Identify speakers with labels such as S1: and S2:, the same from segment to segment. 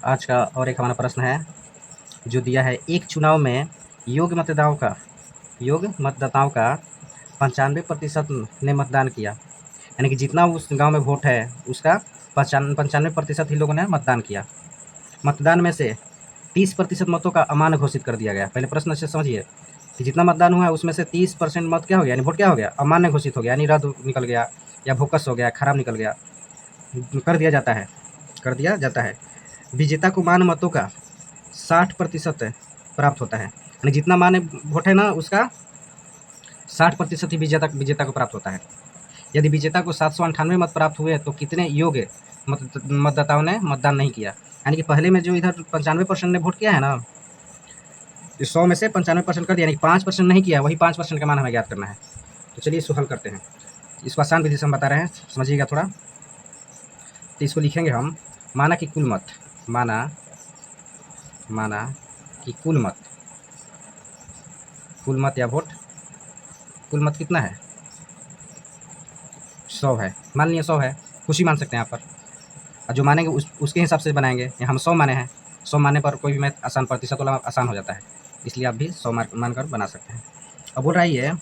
S1: आज का और एक हमारा प्रश्न है जो दिया है, एक चुनाव में योग्य मतदाताओं का 95% ने मतदान किया, यानी कि जितना उस गांव में वोट है उसका 95% ही लोगों ने मतदान किया। मतदान में से 30% मतों का अमान्य घोषित कर दिया गया। पहले प्रश्न से समझिए कि जितना मतदान हुआ है उसमें से 30% मत क्या हो गया, यानी वोट क्या हो गया, अमान्य घोषित हो गया, यानी रद्द निकल गया या भोकस हो गया, खराब निकल गया, कर दिया जाता है। विजेता को मान्य मतों का 60% प्राप्त होता है, यानी जितना मान्य वोट है ना उसका 60% ही विजेता को प्राप्त होता है। यदि विजेता को 798 मत प्राप्त हुए तो कितने योग्य मतदाताओं ने मतदान नहीं किया, यानी कि पहले में जो इधर 95% ने वोट किया है ना, 100 में से 95% कर दिया, यानी 5% नहीं किया, वही 5% का मान हमें ज्ञात करना है। तो चलिए इसको हल करते हैं। इसको आसान विधि से हम बता रहे हैं, समझिएगा थोड़ा। तो इसको लिखेंगे हम, माना कि कुल मत या वोट, कुल मत कितना है, 100 है। मान लिया 100 है, कुछ ही मान सकते हैं यहाँ पर, और जो मानेंगे उसके हिसाब से बनाएंगे। यहाँ हम 100 माने हैं, 100 मानने पर कोई भी मैथ आसान, प्रतिशत वाला आसान हो जाता है, इसलिए आप भी 100 मानकर बना सकते हैं। अब बोल रहा है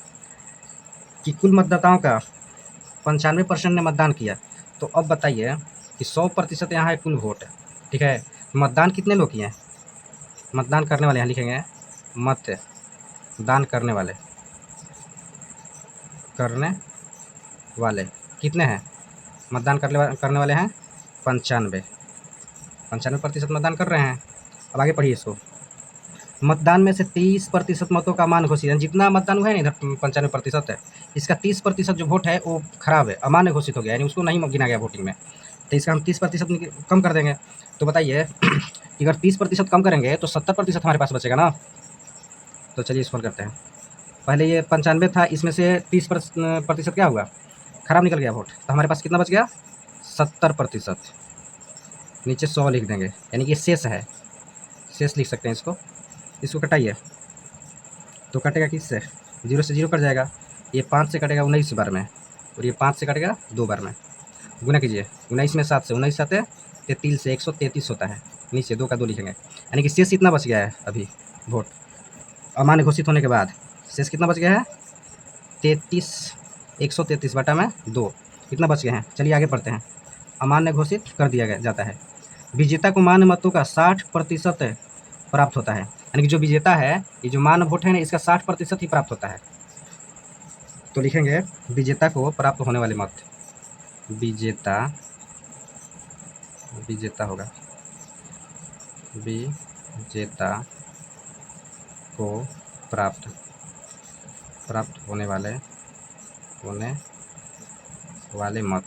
S1: कि कुल मतदाताओं का 95% ने मतदान किया। तो अब बताइए कि 100% यहाँ है कुल वोट, ठीक है। मतदान कितने लोग किए हैं, मतदान करने वाले, यहाँ लिखेंगे मतदान करने वाले कितने हैं, मतदान करने वाले हैं 95% मतदान कर रहे हैं। अब आगे पढ़िए इसको, मतदान में से 30% मतों का मान घोषित, जितना मतदान हुआ है ना इधर 95% है, इसका 30% जो वोट है वो खराब है, अमान्य घोषित हो गया, यानी उसको नहीं गिना गया वोटिंग में। तो इसका हम 30% कम कर देंगे। तो बताइए अगर 30% कम करेंगे तो 70% हमारे पास बचेगा ना। तो चलिए इसको करते हैं। पहले ये 95 था, इसमें से 30% क्या हुआ, खराब निकल गया वोट, तो हमारे पास कितना बच गया, 70%। नीचे 100 लिख देंगे, यानी कि शेष है, शेष लिख सकते हैं इसको कटाइए तो कटेगा किससे, 0 से 0 कट जाएगा, ये 5 से कटेगा 19 बार में, और ये 5 से कटेगा 2 बार में। गुना कीजिए, 19 में 7 से, 19 7 33 से 133 होता है, नीचे 2 का 2 लिखेंगे, यानी कि शेष इतना बच गया है अभी वोट अमान्य घोषित होने के बाद। शेष कितना बच गया है, 133 बटा में 2, कितना बच गए हैं। चलिए आगे पढ़ते हैं। अमान्य घोषित कर दिया जाता है। विजेता को मान्य मतों का 60% प्राप्त होता है, यानी कि जो विजेता है, ये जो मान्य वोट है ना, इसका 60% ही प्राप्त होता है। तो लिखेंगे विजेता को प्राप्त होने वाले मत, विजेता होगा, विजेता को प्राप्त होने वाले मत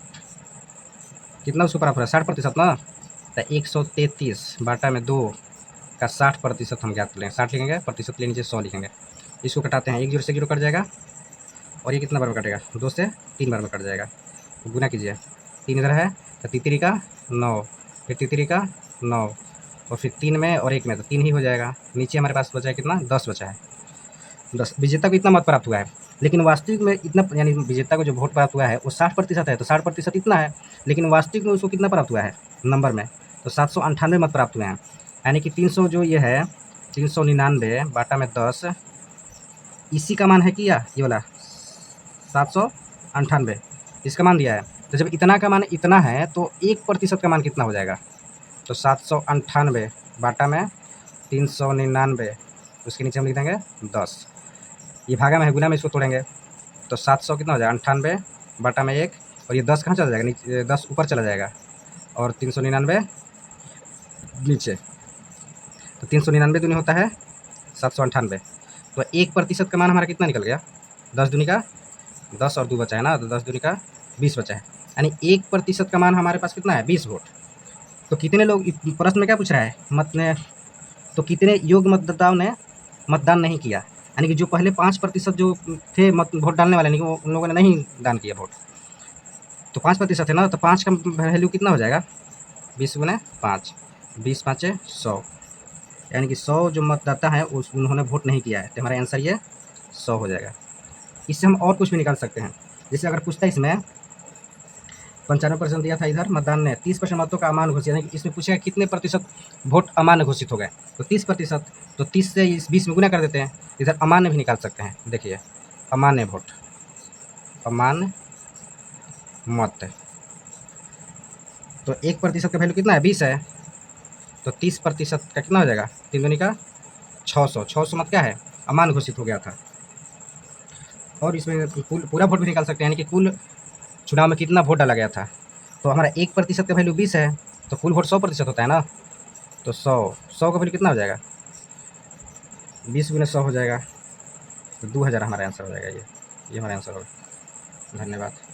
S1: कितना उसको प्राप्त हो रहा है, 60% ना। तो 133 बटा में 2 का 60% हम ज्ञात लेंगे, 60 लिखेंगे, प्रतिशत ले नीचे 100 लिखेंगे। इसको कटाते हैं, 1 0 से 0 कट जाएगा, और ये कितना बार में कटेगा, 2 से 3 बार में कट जाएगा। तो गुना कीजिए, 3 इधर है तो तितरी का 9, फिर तितरी का 9, और फिर 3 में और 1 में, तो 3 ही हो जाएगा। नीचे हमारे पास बचा है कितना, 10 बचा है, 10। विजेता को इतना मत प्राप्त हुआ है, लेकिन वास्तविक में इतना, यानी विजेता को जो वोट प्राप्त हुआ है वो 60% है, तो 60% इतना है, लेकिन वास्तविक में उसको कितना प्राप्त हुआ है नंबर में, तो 798 मत प्राप्त हुए हैं। यानी कि 300 जो ये है, 399 बाटा में 10, इसी का मान है कि या ये वाला 798 इसका मान दिया है। तो जब इतना का मान इतना है तो 1% का मान कितना हो जाएगा, तो 798 बाटा में 399, उसके नीचे हम लिख देंगे 10। ये भागा में है, गुना में इसको तोड़ेंगे तो 700 कितना हो जाएगा, 98 बटा में 1, और ये 10 कहाँ चला जाएगा, नीचे 10 ऊपर चला जाएगा, और 399 नीचे, तो 399 दूनी होता है 798। तो 1% का मान हमारा कितना निकल गया, 10 दूनी का 10 और 2 बचा है ना, तो 10 दूनी का 20 बचा है, यानी 1% का मान हमारे पास कितना है, 20 वोट। तो कितने लोग, प्रश्न में क्या पूछ रहा है, मत ने, तो कितने योग्य मतदाताओं ने मतदान नहीं किया, यानी कि जो पहले 5% जो थे वोट डालने वाले, नहीं उन लोगों ने नहीं दान किया वोट, तो 5% है ना, तो 5 का वैल्यू कितना हो जाएगा, 20 गुना 5, 20 5 100, यानी कि 100 जो मतदाता हैं उन्होंने वोट नहीं किया है, तो हमारा आंसर ये 100 हो जाएगा। इससे हम और कुछ भी निकाल सकते हैं, जैसे अगर पूछता है इसमें 95% दिया था इधर मतदान ने, 30% मतों का अमान्य घोषित, यानी कि इसमें पूछेगा कितने प्रतिशत वोट अमान्य घोषित हो गए, तो 30%। तो 30 से इस 20 में गुना कर देते हैं, इधर अमान्य भी निकाल सकते हैं। देखिए अमान्य वोट, अमान्य मत, तो 1% का वैल्यू कितना है, 20 है, तो 30% का कितना हो जाएगा, 3 दूनी का 600, 600 मत क्या है, अमान्य घोषित हो गया था। और इसमें कुल पूरा वोट भी निकाल सकते हैं, यानी कि कुल चुनाव में कितना वोट डाला गया था। तो हमारा 1% का वैल्यू 20 है, तो कुल वोट 100% होता है ना, तो 100 का वैल्यू कितना हो जाएगा, 20 गुना 100 हो जाएगा, तो 2000 हमारा आंसर हो जाएगा। ये हमारा आंसर होगा। धन्यवाद।